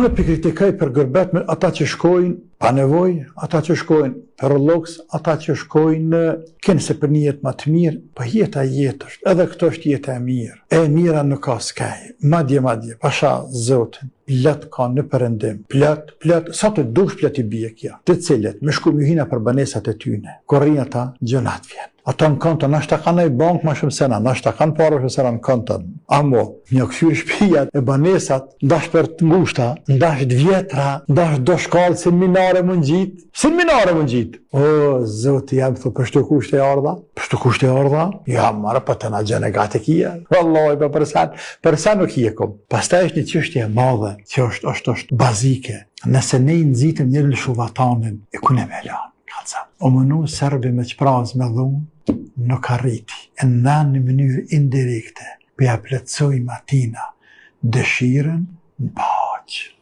Unë për kritikaj për gërbet me ata që shkojnë pa nevojë, ata që shkojnë për loks, ata që shkojnë kënë se për një jetë më të mirë, për jeta jetë është, edhe këto është jetë e mirë. E mira nuk ka skaj, madje, pasha Zotin, plot ka në përëndim, plot, sa të dush plot i bie kja, të cilët me shku mjuhina për banesat e tyne, korrin ata gjënat vjen. Ata në konto, nashta kanë e bank ma shumë sena, nashta kanë parë shumë sena në konto. Amo, një kësyrë shpijat e banesat, ndash për të ngushta, ndash të vjetra, ndash do shkallë seminare më në gjitë. O, Zoti, jam thë, për shtu kushte e ardha? Për shtu kushte e ardha? Ja, marë, për të na gjene gati kia. Wallahi, për sen nuk hije kom. Pastaj është një çështje e madhe, që është bazike. Nëse ne i nxitëm një lëshuvatanin, e ku ne me lanë? O mënu serbi me qpraz me dhunë, nuk arriti. E në mënyrë indirekte, për ja plëtsojmë atina dëshiren në paqë.